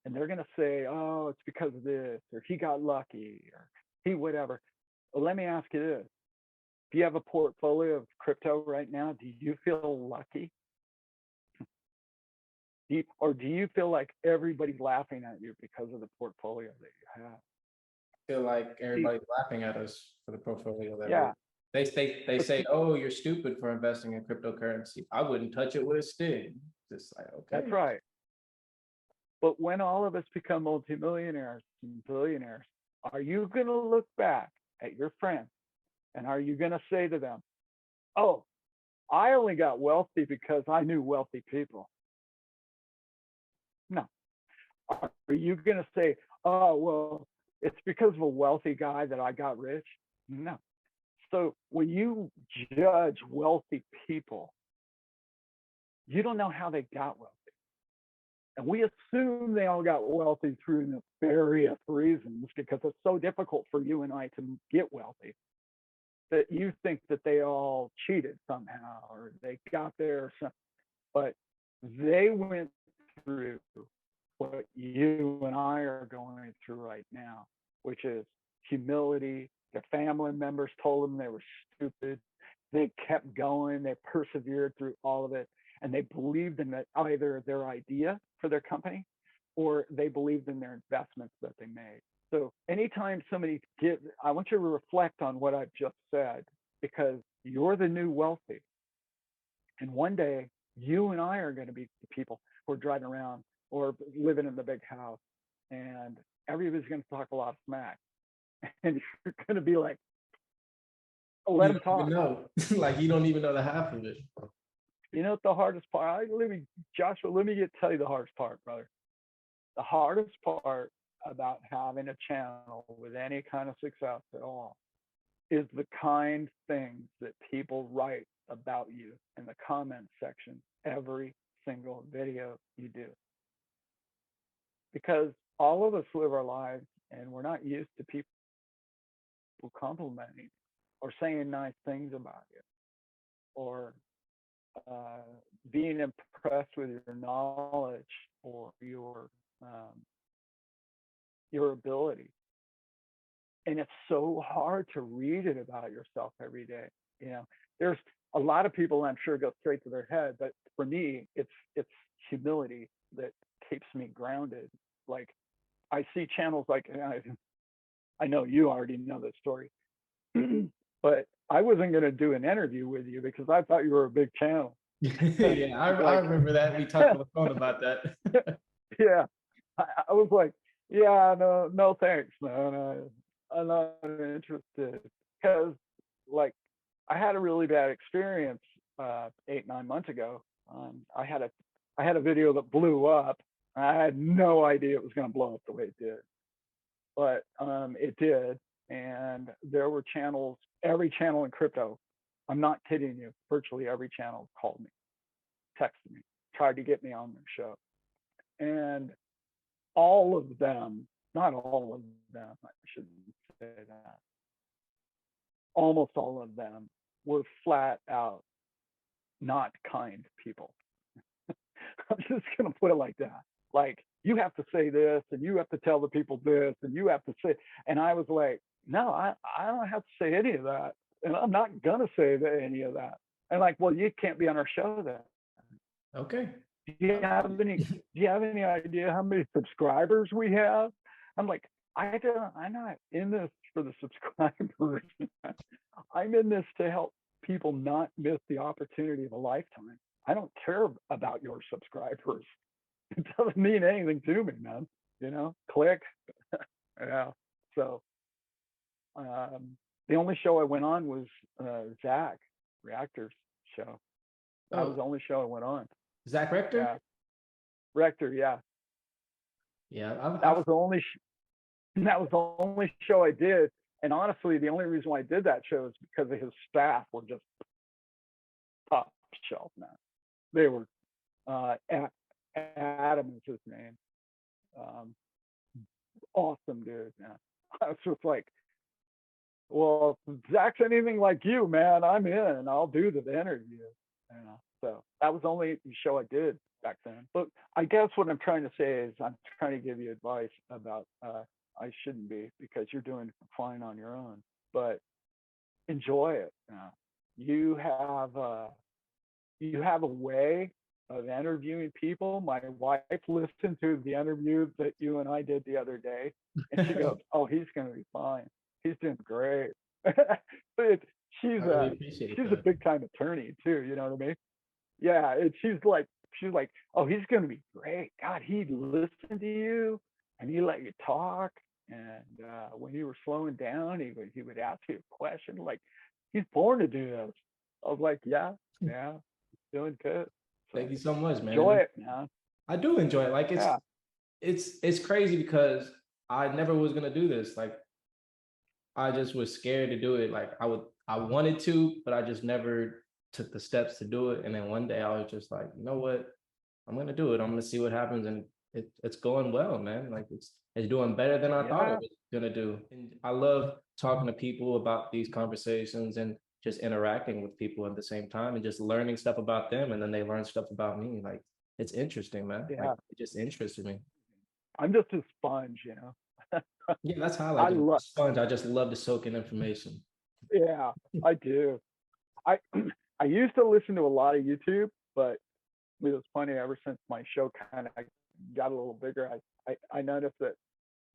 Speaker 2: and they're going to say, oh, it's because of this, or he got lucky, or he whatever. Well, let me ask you this. If you have a portfolio of crypto right now, do you feel lucky? Or do you feel like everybody's laughing at you because of the portfolio that you have?
Speaker 1: I feel like everybody's laughing at us for the portfolio that
Speaker 2: Yeah.
Speaker 1: they say, oh, you're stupid for investing in cryptocurrency. I wouldn't touch it with a stick. Just like, okay.
Speaker 2: That's right. But when all of us become multimillionaires and billionaires, are you going to look back at your friends and are you going to say to them, oh, I only got wealthy because I knew wealthy people? No. Are you going to say, oh, well, it's because of a wealthy guy that I got rich? No. So when you judge wealthy people, you don't know how they got wealthy. And we assume they all got wealthy through nefarious reasons because it's so difficult for you and I to get wealthy that you think that they all cheated somehow or they got there. But they went through what you and I are going through right now, which is humility. Their family members told them they were stupid. They kept going. They persevered through all of it. And they believed in that either their idea for their company or they believed in their investments that they made. So anytime somebody gives, I want you to reflect on what I've just said, because you're the new wealthy. And one day you and I are going to be the people who are driving around or living in the big house, and everybody's going to talk a lot of smack. And you're going to be like, oh, let them talk.
Speaker 1: No, like you don't even know the half of it.
Speaker 2: You know what the hardest part? Joshua, let me tell you the hardest part, brother. The hardest part about having a channel with any kind of success at all is the kind things that people write about you in the comment section every single video you do. Because all of us live our lives and we're not used to people complimenting or saying nice things about you or being impressed with your knowledge or your ability. And it's so hard to read it about yourself every day. You know, there's a lot of people I'm sure go straight to their head, but for me, it's humility that keeps me grounded. Like I see channels like I know you already know this story, but I wasn't going to do an interview with you because I thought you were a big channel.
Speaker 1: Yeah, I remember that. We talked on the phone about that.
Speaker 2: Yeah, I was like, yeah, no, thanks, no, I'm not interested because, like, I had a really bad experience 8-9 months ago. I had a video that blew up. I had no idea it was going to blow up the way it did, but it did. And there were channels, every channel in crypto. I'm not kidding you. Virtually every channel called me, texted me, tried to get me on their show, and all of them, not all of them, I shouldn't say that, almost all of them were flat out not kind people. I'm just going to put it like that. Like, you have to say this and you have to tell the people this and you have to say, and I was like, no, I don't have to say any of that. And I'm not going to say any of that. And like, well, you can't be on our show then.
Speaker 1: Okay.
Speaker 2: Do you have any idea how many subscribers we have? I'm like, I'm not in this for the subscribers. I'm in this to help people not miss the opportunity of a lifetime. I don't care about your subscribers. It doesn't mean anything to me, man. You know, click. Yeah. So the only show I went on was Zach Reactor's show. That was the only show I went on.
Speaker 1: Zach Rector?
Speaker 2: Yeah. Rector, yeah.
Speaker 1: Yeah.
Speaker 2: That was the only show I did. And honestly, the only reason why I did that show is because of his staff were just top shelf, man. They were Adam is his name. Awesome dude, man. I was just like, well, if Zach's anything like you, man, I'm in. I'll do the interview. You know? So that was the only show I did back then. But I guess what I'm trying to say is I'm trying to give you advice about I shouldn't be, because you're doing fine on your own. But enjoy it. You have you have a way of interviewing people. My wife listened to the interview that you and I did the other day, and she goes, "Oh, he's going to be fine. He's doing great." But she's
Speaker 1: I really
Speaker 2: a
Speaker 1: appreciate
Speaker 2: she's a
Speaker 1: that.
Speaker 2: big time attorney too. You know what I mean? Yeah, and she's like, "Oh, he's going to be great. God, he listened to you and he let you talk. And when you were slowing down, he would ask you a question. Like, he's born to do this." I was like, "Yeah, yeah, doing good."
Speaker 1: Thank
Speaker 2: So
Speaker 1: you so much,
Speaker 2: enjoy
Speaker 1: man.
Speaker 2: it, man.
Speaker 1: I do enjoy it. Like
Speaker 2: Yeah,
Speaker 1: it's crazy because I never was gonna do this. Like I just was scared to do it. Like I wanted to, but I just never took the steps to do it. And then one day I was just like, you know what? I'm gonna do it. I'm gonna see what happens. And it's going well, man. Like it's doing better than I thought it
Speaker 2: yeah,
Speaker 1: was gonna do. And I love talking to people about these conversations and just interacting with people at the same time and just learning stuff about them. And then they learn stuff about me. Like it's interesting, man. Like
Speaker 2: yeah.
Speaker 1: it just interested me.
Speaker 2: I'm just a sponge, you know.
Speaker 1: Yeah, that's how I like
Speaker 2: I
Speaker 1: it.
Speaker 2: love,
Speaker 1: Sponge. I just love to soak in information.
Speaker 2: yeah, I do. I I used to listen to a lot of YouTube, but it was funny. Ever since my show kind of got a little bigger, I noticed that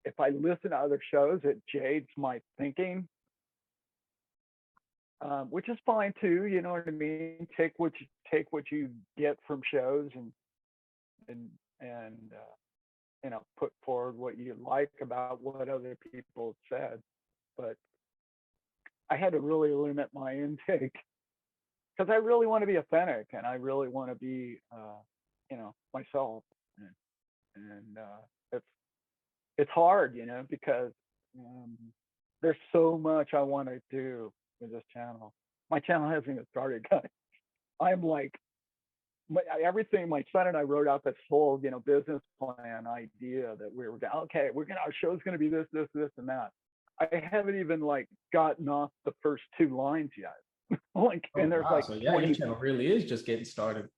Speaker 2: if I listen to other shows, it jades my thinking, which is fine too. You know what I mean? Take what you get from shows, and put forward what you like about what other people said. But I had to really limit my intake because I really want to be authentic and I really want to be, myself. And it's hard, because um, there's so much I want to do with this channel. My channel hasn't even started, guys. I'm like, everything. My son and I wrote out this whole, business plan idea that we were okay. Our show's gonna be this, this, this, and that. I haven't even like gotten off the first two lines yet. Like,
Speaker 1: Oh
Speaker 2: and there's
Speaker 1: wow.
Speaker 2: like
Speaker 1: So yeah, your
Speaker 2: 20.
Speaker 1: channel really is just getting started.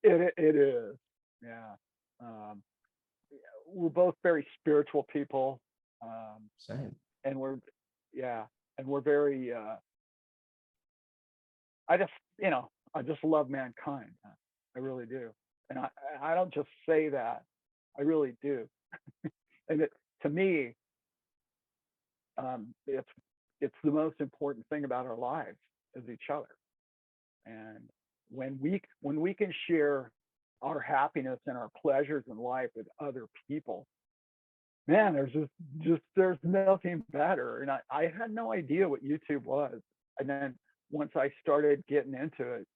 Speaker 2: It is, yeah. Um, we're both very spiritual people, um,
Speaker 1: Same.
Speaker 2: and yeah, and we're very. I just, I just love mankind. I really do, and I don't just say that. I really do. And to me, it's the most important thing about our lives is each other. And when we can share our happiness and our pleasures in life with other people, man, there's nothing better. And I had no idea what YouTube was. And then once I started getting into it,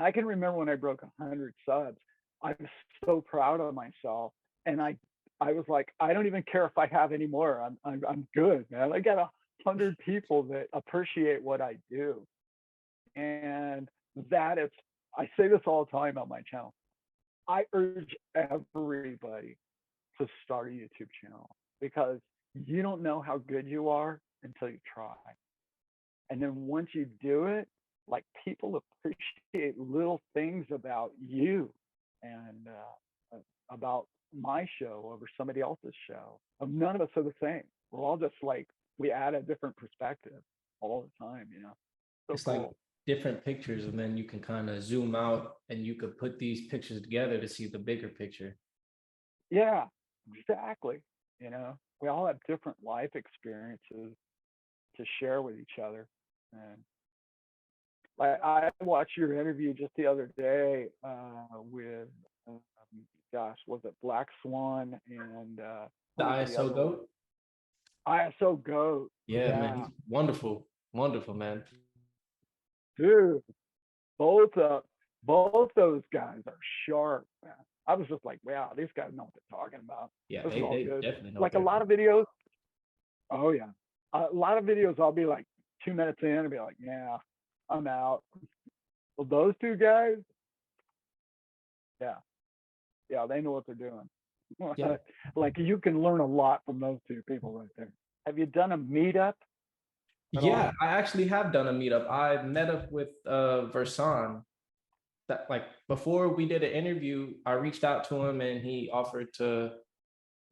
Speaker 2: I can remember when I broke 100 subs. I'm so proud of myself, and I was like, I don't even care if I have any more. I'm good, man. I got 100 people that appreciate what I do, and that is, I say this all the time on my channel. I urge everybody to start a YouTube channel because you don't know how good you are until you try. And then once you do it, like, people appreciate little things about you and about my show over somebody else's show. None of us are the same. We're all just like, we add a different perspective all the time. So
Speaker 1: It's like
Speaker 2: cool.
Speaker 1: different pictures, and then you can kind of zoom out and you could put these pictures together to see the bigger picture.
Speaker 2: Yeah, exactly. We all have different life experiences to share with each other. And I watched your interview just the other day with, um, gosh, was it Black Swan and
Speaker 1: The
Speaker 2: who was the
Speaker 1: ISO
Speaker 2: other one?
Speaker 1: goat.
Speaker 2: ISO Goat.
Speaker 1: Yeah, man,
Speaker 2: Yeah,
Speaker 1: he's wonderful, wonderful, man.
Speaker 2: dude, both uh, both those guys are sharp, man. I was just like, wow, these guys know what they're talking about.
Speaker 1: Yeah,
Speaker 2: This is all
Speaker 1: they
Speaker 2: good.
Speaker 1: definitely know what
Speaker 2: Like a
Speaker 1: they're
Speaker 2: lot
Speaker 1: doing.
Speaker 2: of videos. Oh yeah, a lot of videos. I'll be like 2 minutes in and be like, yeah, I'm out. Well, those two guys, yeah, yeah, they know what they're doing.
Speaker 1: Yeah,
Speaker 2: Like, you can learn a lot from those two people right there. Have you done a meetup at
Speaker 1: yeah.
Speaker 2: all?
Speaker 1: I actually have done a meetup. I met up with Versan. that like before we did an interview, I reached out to him and he offered to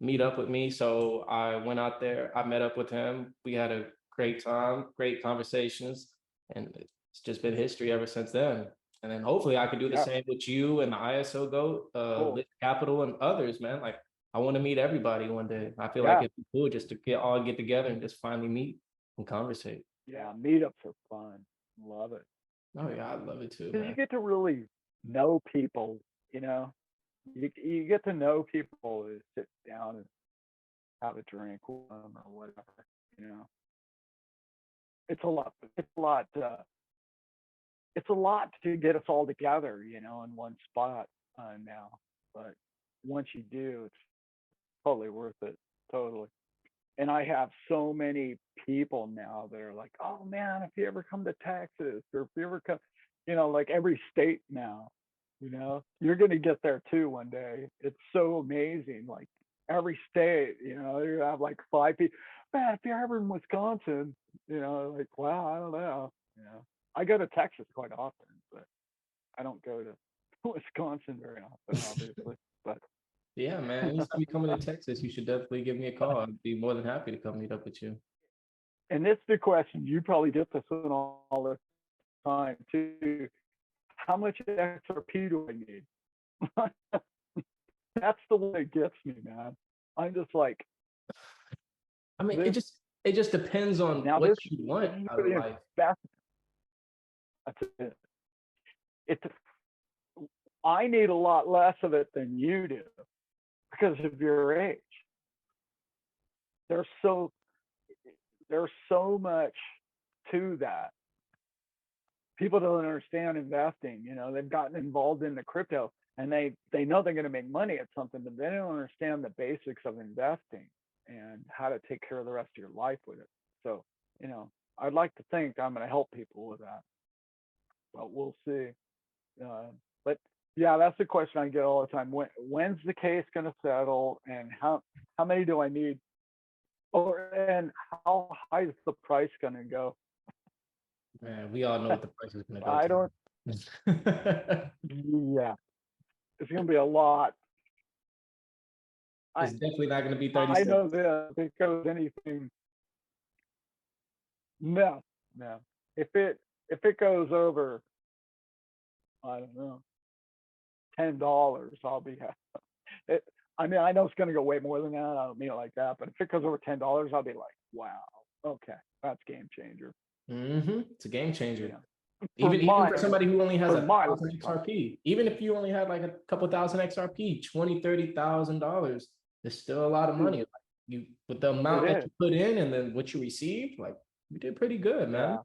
Speaker 1: meet up with me. So I went out there, I met up with him. We had a great time, great conversations, and it's just been history ever since then. And then hopefully I could do the
Speaker 2: Yeah,
Speaker 1: same with you and the ISO Goat,
Speaker 2: cool.
Speaker 1: Lit Capital and others, man. Like I want to meet everybody one day. I feel like
Speaker 2: Yeah,
Speaker 1: it'd be cool just to get together and just finally meet and conversate.
Speaker 2: yeah. Meetups are fun. Love it.
Speaker 1: Oh yeah, I love it too,
Speaker 2: Because you
Speaker 1: man.
Speaker 2: get to really know people. You know, you get to know people to sit down and have a drink with them or whatever. You know, it's a lot. It's a lot. It's a lot to get us all together. You know, in one spot now. But once you do, it's totally worth it. Totally. And I have so many people now that are like, oh man, if you ever come to Texas or if you ever come, like every state now, you're going to get there too one day. It's so amazing. Like every state, you have like 5 people. Man, if you're ever in Wisconsin, like, wow, I don't know. I go to Texas quite often, but I don't go to Wisconsin very often, obviously. But
Speaker 1: Yeah, man. Anytime you come into Texas, you should definitely give me a call. I'd be more than happy to come meet up with you.
Speaker 2: and it's the question you probably get this one all the time too. How much XRP do I need? That's the one that gets me, man. I'm just like,
Speaker 1: I mean,
Speaker 2: this
Speaker 1: it just depends on
Speaker 2: now
Speaker 1: what
Speaker 2: this
Speaker 1: you want
Speaker 2: is
Speaker 1: out of
Speaker 2: really
Speaker 1: life.
Speaker 2: investment. That's it. It's I need a lot less of it than you do because of your age. There's so there's so much to that. People don't understand investing. They've gotten involved in the crypto and they know they're going to make money at something, but they don't understand the basics of investing and how to take care of the rest of your life with it. So, I'd like to think I'm going to help people with that, but we'll see. But yeah, that's the question I get all the time. When's the case going to settle, and how many do I need, and how high is the price going to go?
Speaker 1: Man, we all know what the price is going to go
Speaker 2: I don't.
Speaker 1: to.
Speaker 2: Yeah, it's going to be a lot. I
Speaker 1: It's definitely not going to be 30
Speaker 2: I
Speaker 1: cents.
Speaker 2: know this because anything. No, no. If it goes over, I don't know, $10, I'll be happy. It, I mean, I know it's going to go way more than that. I don't mean it like that, but if it goes over $10, I'll be like, wow, okay, that's game changer.
Speaker 1: It's a game changer.
Speaker 2: For
Speaker 1: Even
Speaker 2: my
Speaker 1: for somebody who only has
Speaker 2: for
Speaker 1: a
Speaker 2: my
Speaker 1: thousand XRP, even if you only had like a couple thousand XRP, $20,000, $30,000, there's still a lot of money. Like you with the
Speaker 2: it
Speaker 1: amount that
Speaker 2: is.
Speaker 1: you put in and then what you received, like you did pretty good, man.
Speaker 2: Yeah,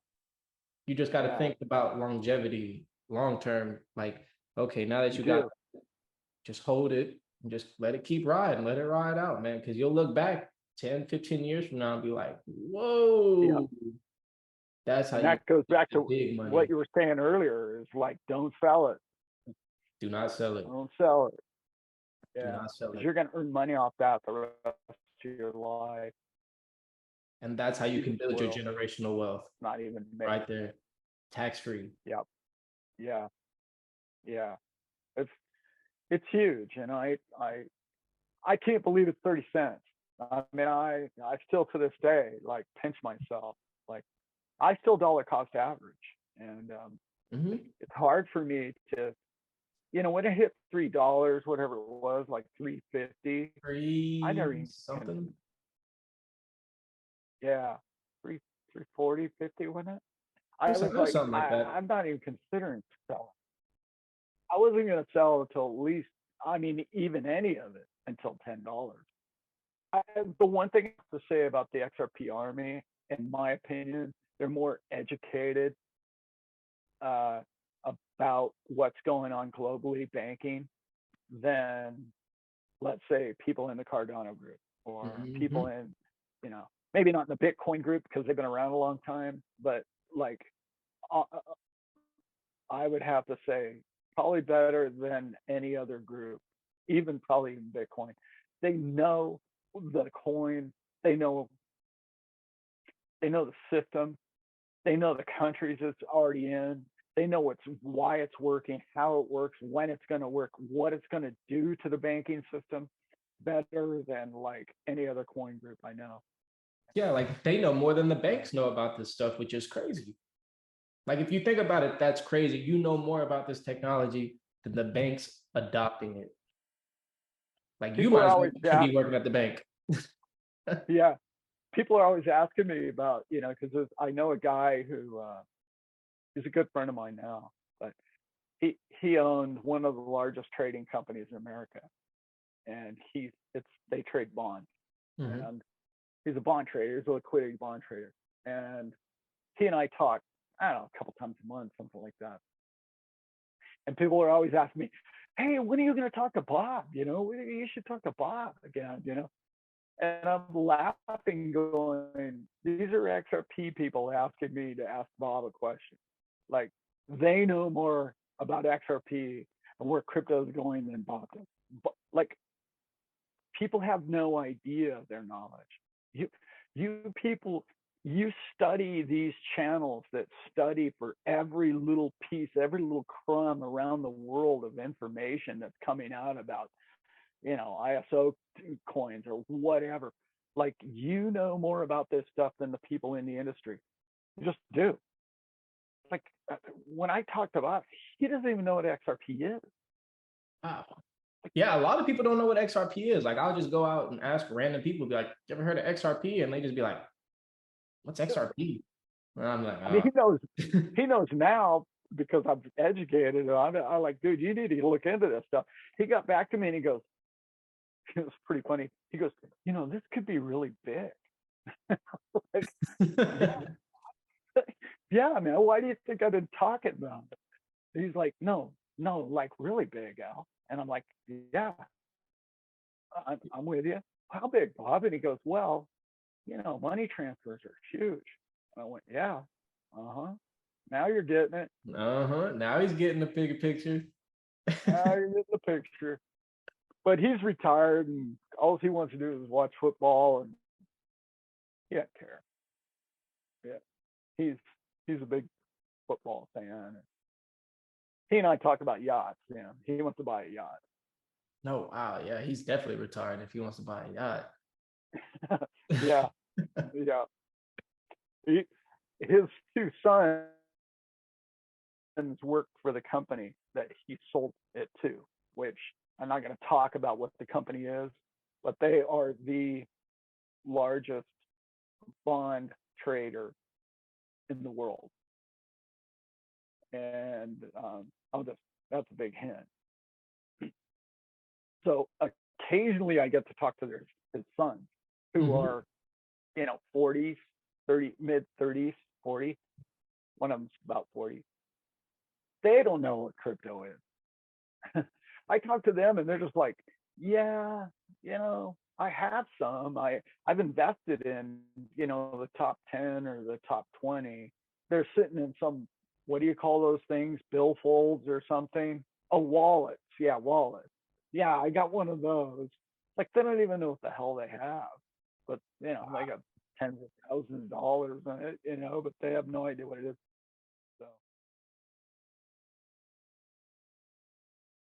Speaker 1: You just got to
Speaker 2: yeah,
Speaker 1: think about longevity, long term. Like, okay, now that
Speaker 2: you
Speaker 1: you got,
Speaker 2: do.
Speaker 1: just hold it and just let it keep riding, let it ride out, man. Because you'll look back 10, 15 years from now and be like,
Speaker 2: Yeah,
Speaker 1: whoa, that's how
Speaker 2: and
Speaker 1: you
Speaker 2: that goes
Speaker 1: get
Speaker 2: back
Speaker 1: the
Speaker 2: to
Speaker 1: big
Speaker 2: what
Speaker 1: money.
Speaker 2: you were saying earlier. Is like, don't sell it.
Speaker 1: Do not sell it.
Speaker 2: Don't sell it.
Speaker 1: Do
Speaker 2: Yeah,
Speaker 1: not sell
Speaker 2: because
Speaker 1: it.
Speaker 2: you're going to earn money off that the rest of your life.
Speaker 1: And that's how you
Speaker 2: You
Speaker 1: can build your
Speaker 2: will
Speaker 1: generational wealth
Speaker 2: not even make.
Speaker 1: right there, tax free.
Speaker 2: Yep. Yeah. Yeah. It's it's huge, and I can't believe it's 30 cents. I mean, I still to this day like pinch myself. Like I still dollar cost average, and
Speaker 1: Mm-hmm.
Speaker 2: it's hard for me to, when it hit $3, whatever it was, like 350. I never
Speaker 1: Free
Speaker 2: even,
Speaker 1: something.
Speaker 2: yeah, 340, 50, wasn't it?
Speaker 1: It
Speaker 2: I was
Speaker 1: was
Speaker 2: like,
Speaker 1: something like that.
Speaker 2: I'm not even considering selling. I wasn't going to sell until at least, I mean, even any of it until $10. The one thing I have to say about the XRP army, in my opinion, they're more educated uh, about what's going on globally banking than, let's say, people in the Cardano group or
Speaker 1: Mm-hmm.
Speaker 2: people in, maybe not in the Bitcoin group because they've been around a long time, but like uh, I would have to say probably better than any other group, even probably in Bitcoin. They know the coin, they know the system, they know the countries it's already in, They know why it's working, how it works, when it's going to work, what it's going to do to the banking system better than like any other coin group I know.
Speaker 1: Yeah, like they know more than the banks know about this stuff, which is crazy. Like if you think about it, that's crazy. You know more about this technology than the banks adopting it. Like you
Speaker 2: People
Speaker 1: might
Speaker 2: are
Speaker 1: as well
Speaker 2: always
Speaker 1: should be working at the bank.
Speaker 2: yeah, people are always asking me about, because I know a guy who he's a good friend of mine now, but he owned one of the largest trading companies in America, and they trade bonds,
Speaker 1: Mhm.
Speaker 2: and he's a bond trader, he's a liquidity bond trader, and he and I talk, I don't know, a couple times a month, something like that. And people are always asking me, "Hey, when are you going to talk to Bob? You should talk to Bob again." And I'm laughing, going, "These are XRP people asking me to ask Bob a question. Like, they know more about XRP and where crypto is going than Bob does." But like, people have no idea of their knowledge. You people, you study these channels that study for every little piece, every little crumb around the world of information that's coming out about, ISO coins or whatever. Like, you know more about this stuff than the people in the industry. You just do. Like, when I talk to Bob, he doesn't even know what XRP is.
Speaker 1: Wow. Yeah, a lot of people don't know what XRP is. Like I'll just go out and ask random people, be like, "You ever heard of XRP?" And they just be like, "What's XRP?" And I'm like,
Speaker 2: I mean,
Speaker 1: "Oh."
Speaker 2: he knows now because I'm educated. And I'm like, "Dude, you need to look into this stuff." He got back to me and he goes, it was pretty funny. He goes, "This could be really big." Like, yeah, yeah, man. Why do you think I've been talking about it? And he's like, "No, no, like really big, Al." And I'm like, "Yeah, I'm with you. How big, Bob?" And he goes, "Well, money transfers are huge." And I went, "Yeah, uh-huh. Now you're getting it.
Speaker 1: Uh-huh. Now he's getting the bigger picture.
Speaker 2: Now you're getting the picture." But he's retired, and all he wants to do is watch football, and he doesn't care. Yeah, he's a big football fan. He and I talk about yachts. He wants to buy a yacht.
Speaker 1: No, wow, yeah, he's definitely retired if he wants to buy a yacht.
Speaker 2: Yeah, yeah. His two sons worked for the company that he sold it to, which I'm not going to talk about what the company is, but they are the largest bond trader in the world. And that's a big hint. So occasionally I get to talk to his sons, who
Speaker 1: Mhm.
Speaker 2: are, 40s, 30, mid 30s, 40. One of them's about 40. They don't know what crypto is. I talk to them and they're just like, "Yeah, I have some. I've invested in, the top 10 or the top 20. They're sitting in some, what do you call those things? Billfolds or something? Oh, wallets. Yeah, wallets. Yeah, I got one of those." Like, they don't even know what the hell they have. But, they got tens of thousands of dollars in it, but they have no idea what it is.